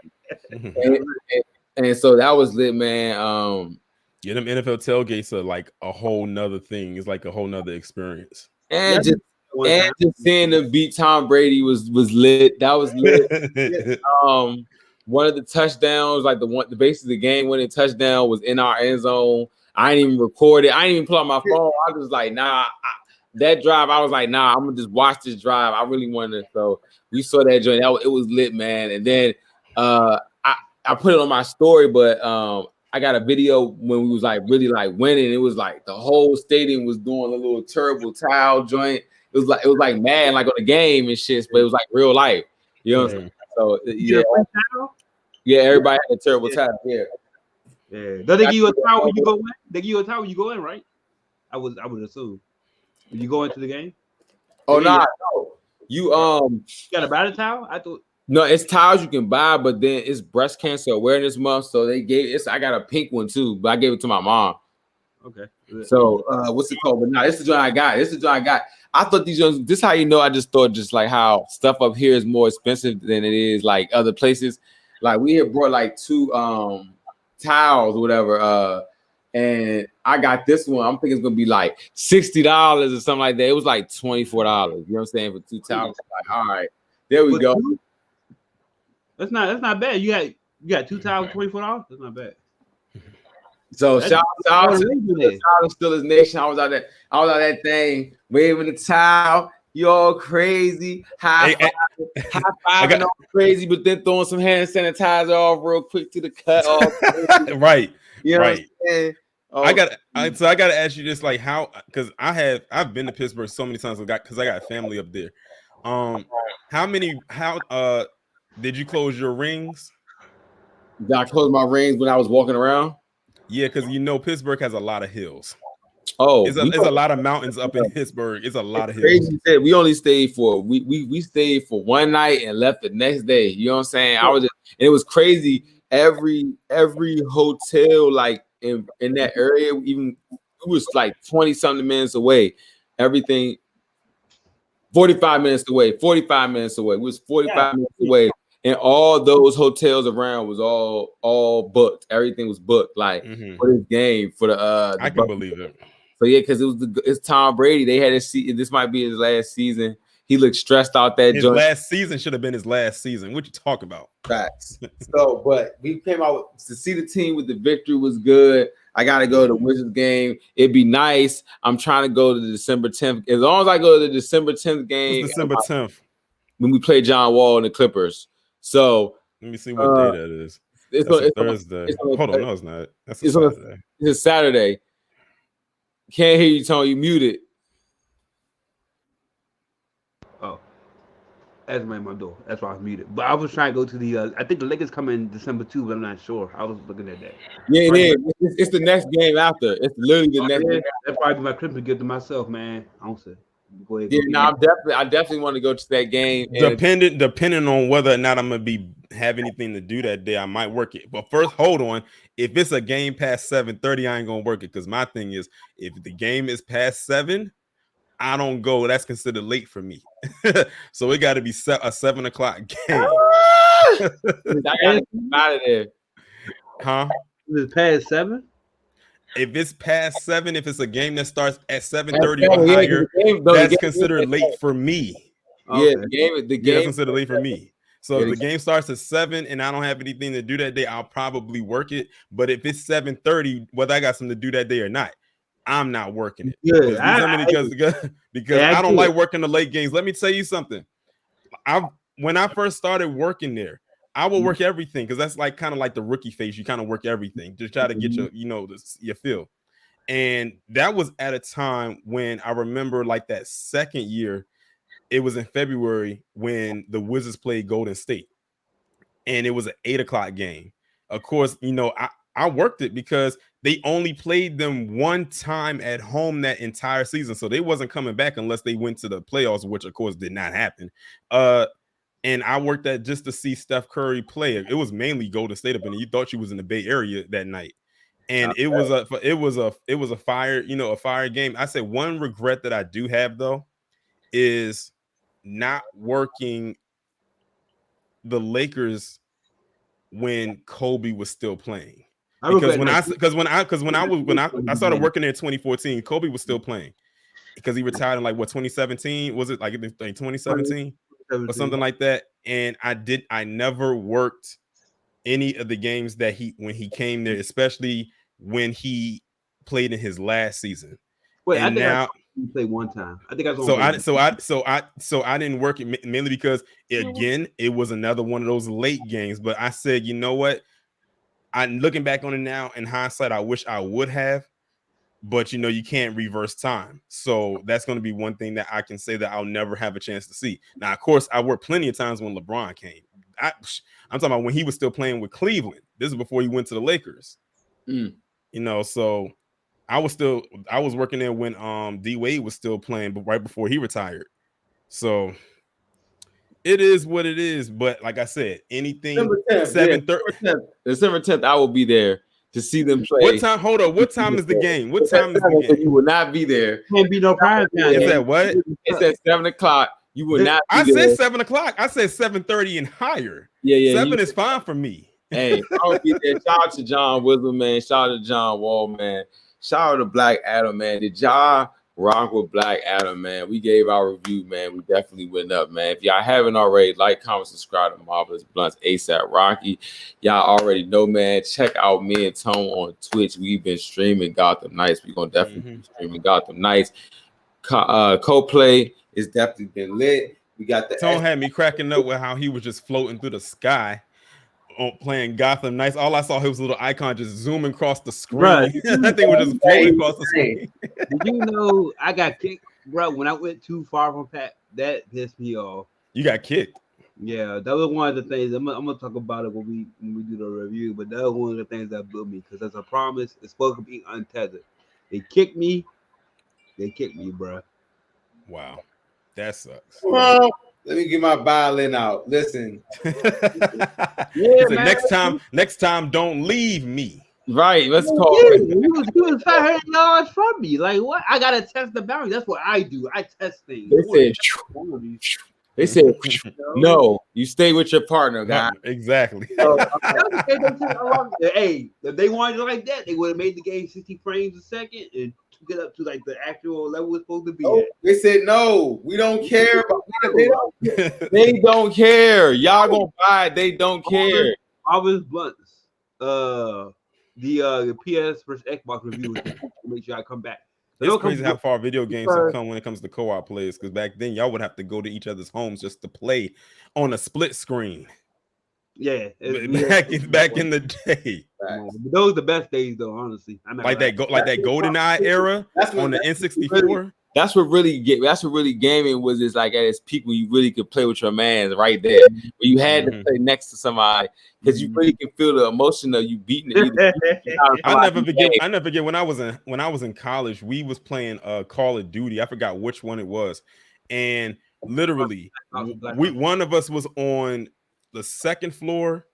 and so that was lit, man. Them NFL tailgates are like a whole nother thing. It's like a whole nother experience. And just seeing them beat Tom Brady was lit. That was lit. One of the touchdowns, like the base of the game winning touchdown, was in our end zone. I didn't even record it. I didn't even pull out my phone. I was like, nah. That drive, I was like, nah. I'm gonna just watch this drive. I really wanted to. So we saw that joint. It was lit, man. And then I put it on my story, but I got a video when we was like really like winning. It was like the whole stadium was doing a little terrible towel joint. It was like mad, like on the game and shit, but it was like real life. You know what I'm saying? So yeah, everybody had a terrible time. Yeah. Yeah. Don't they give you a towel when you go in? They give you a towel when you go in, right? I would assume. When you go into the game? Oh no. You got to buy the towel? I thought no, it's towels you can buy, but then it's breast cancer awareness month. So they gave I got a pink one too, but I gave it to my mom. Okay. So what's it called? But no, this is the joint I got. I thought these ones, this is how I just thought just like how stuff up here is more expensive than it is like other places. Like we had brought like 2 towels or whatever. And I got this one. I'm thinking it's gonna be like $60 or something like that. It was like $24. You know what I'm saying? For 2 towels. Like, all right, there we go. That's not bad. You got 2 towels, $24. That's not bad. So shout out to Steelers Nation. I was out that thing waving the towel. You all crazy, high fiving all crazy, but then throwing some hand sanitizer off real quick to the cut off. Right. You know right. What I'm saying? I gotta ask you this, like how, because I've been to Pittsburgh so many times because I got family up there. How did you close your rings? Did I close my rings when I was walking around? Yeah, because Pittsburgh has a lot of hills. Oh, it's a lot of mountains up in Pittsburgh. It's a lot of hills. We only stayed for we stayed for one night and left the next day. You know what I'm saying? And it was crazy. Every hotel like in that area, even it was like 20-something minutes away. Everything 45 minutes away. 45 minutes away. It was 45 minutes away. And all those hotels around was all booked. Everything was booked, like for this game, for the I can believe it. So yeah, because it's Tom Brady. They had to see this might be his last season. He looked stressed out that his last season should have been his last season. What you talk about? Facts. So, but we came out to see the team with the victory was good. I gotta go to the Wizards game. It'd be nice. I'm trying to go to the December 10th. As long as I go to the December 10th game, December 10th when we play John Wall and the Clippers. So let me see what day that is. It's a Thursday. Hold on, no, it's not. That's a Saturday. It's a Saturday. Can't hear you, Tony. You muted. Oh, That's my door. That's why I was muted. But I was trying to go to the. I think the Lakers come in December 2, but I'm not sure. I was looking at that. Yeah, it is. It's the next game after. It's literally the next. Yeah, that's probably my Christmas gift to myself, man. I don't say. Go ahead. Yeah, no, I definitely want to go to that game. Depending on whether or not I'm gonna have anything to do that day, I might work it. But first, hold on. If it's a game past 7:30, I ain't gonna work it because my thing is, if the game is past 7, I don't go. That's considered late for me. So it got to be a 7 o'clock game. I gotta get out of there. Huh? Is it past 7? If it's past 7, if it's a game that starts at 7:30 or higher, that's considered late for me. Yeah, okay. the game that's considered late for me. So if the game starts at 7 and I don't have anything to do that day, I'll probably work it. But if it's 7:30, whether I got something to do that day or not, I'm not working it. Yeah, because I don't like working the late games. Let me tell you something. When I first started working there, I will work everything because that's like kind of like the rookie phase. You kind of work everything to try to get your feel. And that was at a time when I remember like that second year, it was in February when the Wizards played Golden State. And it was an 8 o'clock game. Of course, I worked it because they only played them one time at home that entire season. So they wasn't coming back unless they went to the playoffs, which of course did not happen. And I worked that just to see Steph Curry play. It was mainly Golden State up in it. You thought she was in the Bay Area that night. And it was a fire game. I said one regret that I do have though is not working the Lakers when Kobe was still playing. Because when I started working there in 2014, Kobe was still playing because he retired in 2017? Was it like in 2017 or something like that? And I never worked any of the games that when he came there, especially when he played in his last season. Wait, and I played one time. I think I was so I didn't work it mainly because it was another one of those late games. But I said, you know what? I'm looking back on it now in hindsight, I wish I would have, but you can't reverse time. So that's going to be one thing that I can say that I'll never have a chance to see. Now, of course, I worked plenty of times when LeBron came. I'm talking about when he was still playing with Cleveland. This is before he went to the Lakers. So I was working there when D Wade was still playing, but right before he retired. So it is what it is, but like I said, anything December 10th, I will be there to see them play. What time? Hold on. What time is the game? What time is the game? You will not be there. Can't be no prime time. Is that what? It's at 7 o'clock. You will not. I said 7 o'clock. I said 7:30 and higher. Yeah. 7 is fine for me. Hey, I'll be there. Shout out to John Wizzle, man. Shout out to John Wall, man. Shout out to Black Adam, man. Did y'all rock with Black Adam, man? We gave our review, man. We definitely went up, man. If y'all haven't already, like, comment, subscribe to Marvelous Blunts ASAP Rocky. Y'all already know, man. Check out me and Tone on Twitch. We've been streaming Gotham Knights. We're gonna definitely be streaming Gotham Knights. Co-play is definitely been lit. We got the Tone had me cracking up with how he was just floating through the sky playing Gotham Knights. All I saw was a little icon just zooming across the screen. Right. That thing was just floating across the screen. Did you know I got kicked, bro? When I went too far from Pat, that pissed me off. You got kicked. Yeah, that was one of the things. I'm gonna talk about it when we do the review. But that was one of the things that blew me because as a promise, it's supposed to be untethered. They kicked me, bro. Wow, that sucks. Well, let me get my violin out. Listen. Next time, don't leave me. Right. Let's call it. He was 500 yards from me. Like what? I gotta test the boundary. That's what I do. I test things. They said no. You stay with your partner, guy. Exactly. Hey, if they wanted it like that, they would have made the game 60 frames a second and took it up to like the actual level it's supposed to be at. They said no. We don't care. They don't care. Y'all gonna buy it. They don't care. Marvelous Blunts. The PS versus Xbox review. Make sure I come back. It's crazy how far video games have come when it comes to co-op plays. Because back then, y'all would have to go to each other's homes just to play on a split screen. Yeah, back in the day. Those are the best days, though. Honestly, that GoldenEye era on the N64. that's what really gaming was. Is like at its peak when you really could play with your mans right there. When you had to play next to somebody because you really can feel the emotion of you beating it. I never forget when I was in college, we was playing Call of Duty. I forgot which one it was, and literally one of us was on the second floor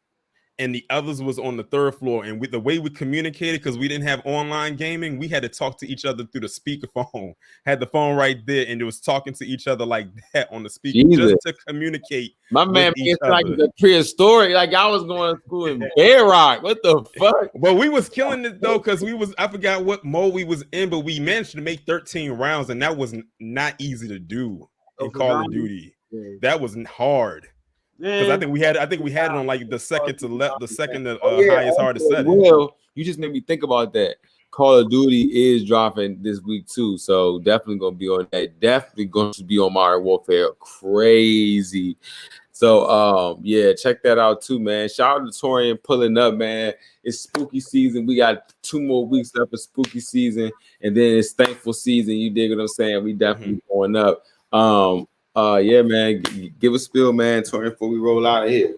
and the others was on the third floor, and the way we communicated, because we didn't have online gaming, we had to talk to each other through the speakerphone. Had the phone right there, and it was talking to each other like that on the speaker just to communicate. My man, it's like the prehistoric. Like I was going to school in Bear Rock. What the fuck? Well, we was killing it though, because I forgot what mode we was in, but we managed to make 13 rounds, and that was not easy to do in Call of Duty. That was hard. Because I think we had it on like the second to highest hardest setting. Well, you just made me think about that. Call of Duty is dropping this week too, so definitely gonna be on that. Definitely going to be on Modern Warfare. Crazy. So yeah, check that out too, man. Shout out to Torian pulling up, man. It's spooky season. We got 2 more weeks left of spooky season, and then it's thankful season. You dig what I'm saying? We definitely going up. Yeah, man. Give a spill, man, Torian, before we roll out of here.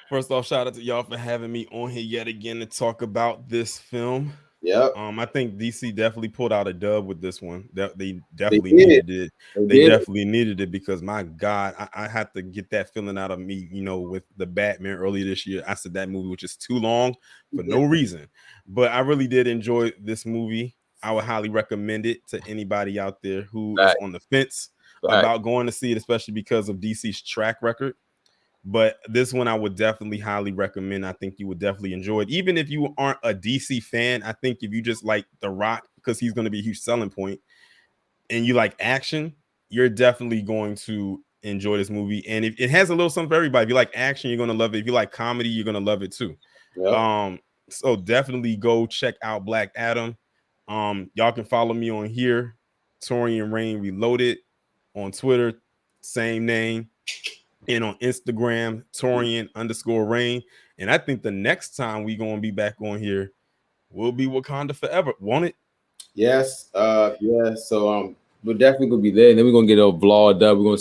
First off, shout out to y'all for having me on here yet again to talk about this film. Yep. I think DC definitely pulled out a dub with this one. They definitely needed it. They definitely needed it because my God, I had to get that feeling out of me, with the Batman earlier this year. I said that movie was just too long for no reason. But I really did enjoy this movie. I would highly recommend it to anybody out there who is on the fence about going to see it, especially because of DC's track record. But this one I would definitely highly recommend. I think you would definitely enjoy it. Even if you aren't a DC fan, I think if you just like The Rock, because he's going to be a huge selling point, and you like action, you're definitely going to enjoy this movie. And it has a little something for everybody. If you like action, you're going to love it. If you like comedy, you're going to love it too. Yep. So definitely go check out Black Adam. Y'all can follow me on here, Torian Rain Reloaded, on Twitter, same name. And on Instagram, Torian_Rain. And I think the next time we gonna be back on here will be Wakanda Forever. Want it? Yes. Yeah. So we're definitely gonna be there. And then we're gonna get a vlog up. We're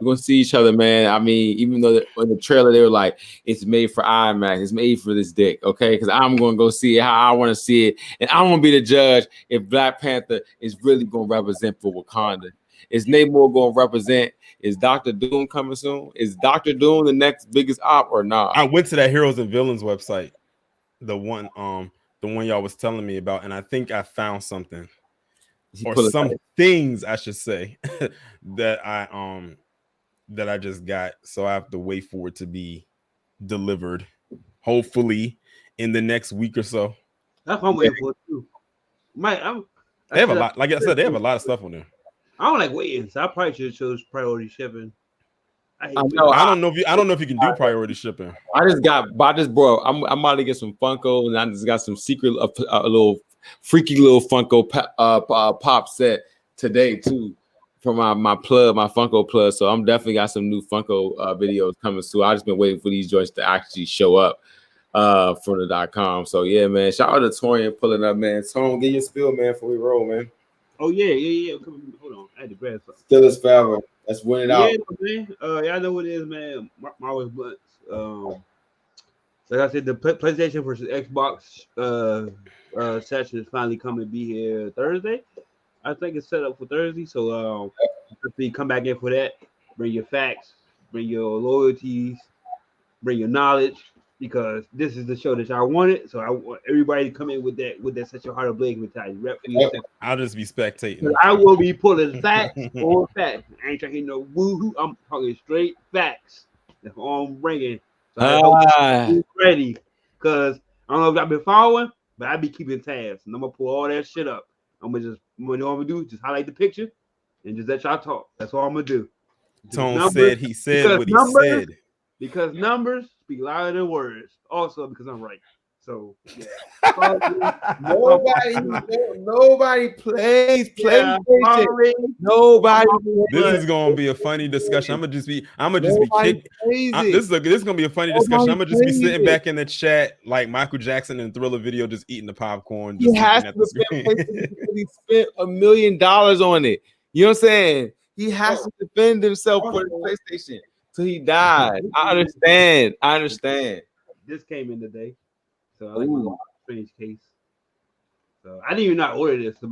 gonna see each other, man. I mean, even though in the trailer they were like, it's made for IMAX, it's made for this dick, okay? Because I'm gonna go see it how I want to see it, and I'm gonna be the judge if Black Panther is really gonna represent for Wakanda. Is Namor gonna represent? Is Dr. Doom coming soon? Is Dr. Doom the next biggest op or not? I went to that Heroes and Villains website, the one y'all was telling me about, and I think I found something or some things I should say that I just got. So I have to wait for it to be delivered, hopefully in the next week or so. That's what I'm waiting for too. They have a lot. Like I said, they have a lot of stuff on there. I don't like waiting, so I probably should have chose priority shipping. I don't know if you can do priority shipping. I'm about to get some Funko, and I just got some secret, a little freaky little Funko pop set today too, from my Funko plug. So I'm definitely got some new Funko videos coming soon. I just been waiting for these joints to actually show up from the .com. So yeah, man. Shout out to Torian pulling up, man. Torian, get your spill, man, before we roll, man. Oh yeah. Hold on, I had to grab something. Still is forever. Let's win it out. Man. Y'all know what it is, man. Marvel's BLuntz. Like I said, the PlayStation versus Xbox session is finally coming to be here Thursday. I think it's set up for Thursday. So come back in for that. Bring your facts, bring your loyalties, bring your knowledge, because this is the show that y'all wanted. So I want everybody to come in with that such a heart of blade mentality. I'll just be spectating. I will be pulling facts on facts. I ain't trying to hear no woohoo. I'm talking straight facts. That's all I'm bringing. So I ready, because I don't know if I've been following, but I be keeping tabs, and I'm gonna pull all that shit up. I'm gonna just highlight the picture and just let y'all talk. That's all I'm gonna do. Tone said he said what he said. Because numbers speak louder than words. Also because I'm right. So yeah. Nobody plays PlayStation. Nobody. This is gonna be a funny discussion. I'm gonna just be kidding. This is gonna be a funny discussion. I'm gonna just be sitting back in the chat like Michael Jackson in Thriller video, just eating the popcorn. Just he has to spend he spent $1 million on it. You know what I'm saying? He has to defend himself for the PlayStation till he died. I understand. This came in today, so I like a strange case. So I didn't even not order this till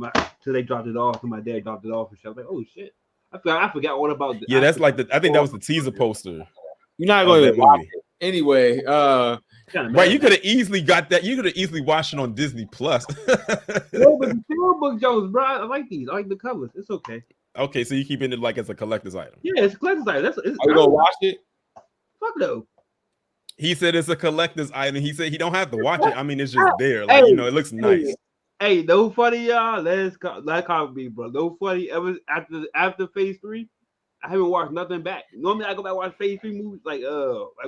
they dropped it off. Till my dad dropped it off, and shit. I was like, "Oh shit!" I forgot all about. Yeah, that's like I think that was the teaser poster. You're not going to watch it anyway. Right, you could have easily got that. You could have easily watched it on Disney Plus. No, but the Steelbook Jones, bro. I like these. I like the covers. It's okay. Okay, so you keeping it like as a collector's item. Yeah, it's a collector's item. Are you gonna watch it? Fuck no. He said it's a collector's item. He said he don't have to watch it. I mean, it's just there. Like, you know, it looks nice. Hey, no funny, y'all. Let's call me, bro. No funny. Ever after Phase 3, I haven't watched nothing back. Normally, I go back and watch Phase 3 movies. Like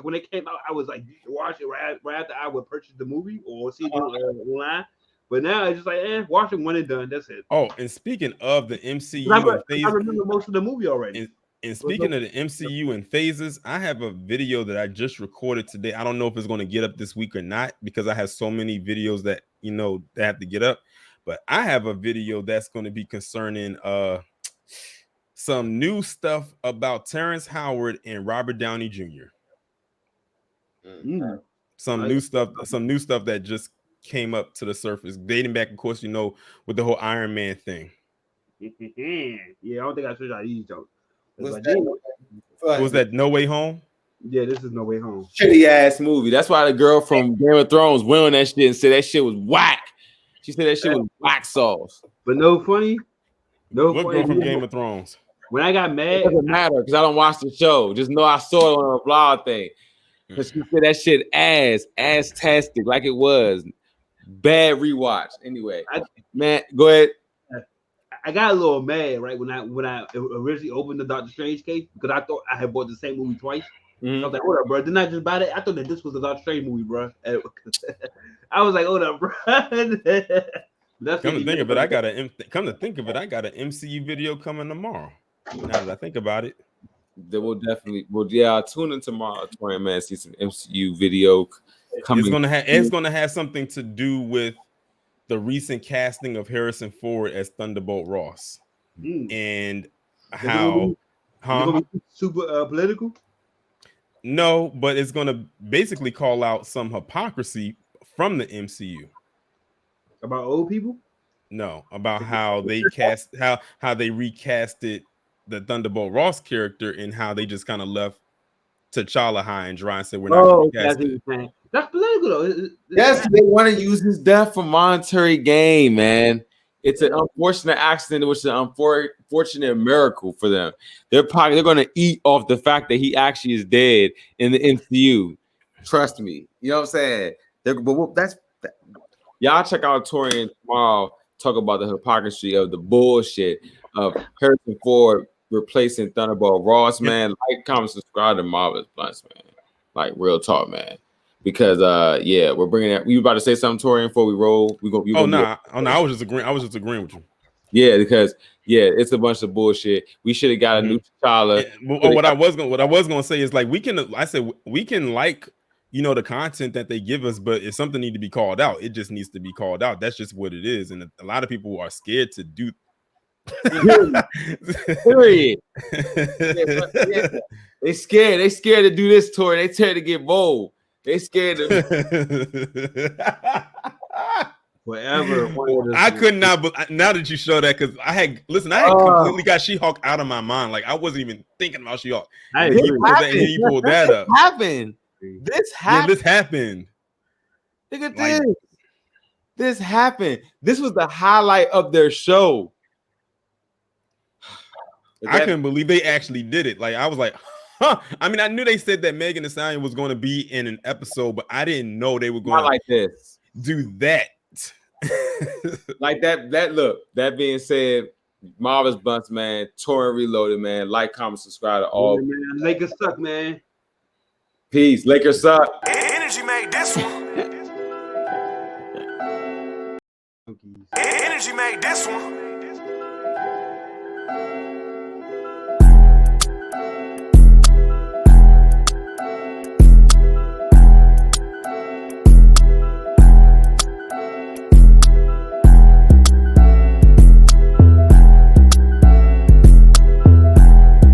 when it came out, I was like, watch it right after I would purchase the movie or see it online. But now it's just like, watch it when it's done. That's it. Oh, and speaking of the MCU, I remember most of the movie already. And speaking of the MCU and phases, I have a video that I just recorded today. I don't know if it's going to get up this week or not because I have so many videos that that have to get up. But I have a video that's going to be concerning some new stuff about Terrence Howard and Robert Downey Jr. Some new stuff that just came up to the surface, dating back, of course, with the whole Iron Man thing. Yeah, I don't think I should have these jokes. Was that No Way Home? Yeah, this is No Way Home. Shitty ass movie. That's why the girl from Game of Thrones went on that shit and said that shit was whack. She said that shit was whack sauce. But no funny. What girl from Game of Thrones? When I got mad, it doesn't matter because I don't watch the show. Just know I saw it on a vlog thing. Because she said that shit ass-tastic, like it was. Bad rewatch. Anyway, man, go ahead. I got a little mad right when I originally opened the Doctor Strange case because I thought I had bought the same movie twice. I was like, hold up, bro. Didn't I just buy that? I thought that this was a Doctor Strange movie, bro. I was like, hold up, bro. Come to think of it, I got an MCU video coming tomorrow. Now that I think about it, there will definitely. Well, yeah, tune in tomorrow, Torian, man. See some MCU video coming. It's gonna have something to do with the recent casting of Harrison Ford as Thunderbolt Ross, and how super political. No, but it's gonna basically call out some hypocrisy from the MCU about old people. No, about how they how they recasted the Thunderbolt Ross character and how they just kind of left T'Challa high and dry and said we're not going to recast it. That's political though. Yes, they want to use his death for monetary gain, man. It's an unfortunate accident, which is an unfortunate miracle for them. They're going to eat off the fact that he actually is dead in the MCU. Trust me. You know what I'm saying? Y'all check out Torian tomorrow. Talk about the hypocrisy of the bullshit of Harrison Ford replacing Thunderbolt Ross, man. Like, comment, subscribe to Marvelous BLuntz, man. Like, real talk, man. Because we're bringing that. You about to say something, Torian, before we roll? I was just agreeing with you. Yeah, because it's a bunch of bullshit. We should have got a new T'Challa. What I was gonna say is like we can like the content that they give us, but if something need to be called out, it just needs to be called out. That's just what it is, and a lot of people are scared to do. Period. They scared. They scared to do this, Torian. They scared to get bold. They scared of whatever. I could not, but now that you show that, because I had completely got She-Hulk out of my mind. Like I wasn't even thinking about She-Hulk. He pulled that up. This happened. Look at this. This happened. This was the highlight of their show. I couldn't believe they actually did it. Like I was like, huh. I mean, I knew they said that Megan Thee Stallion was going to be in an episode, but I didn't know they were going to do that. Like that. Look. That being said, Marvelous BLuntz, man. Torian Reloaded, man. Like, comment, subscribe to all. Man, Lakers suck, man. Peace. Lakers suck. Energy made this one. Energy made this one.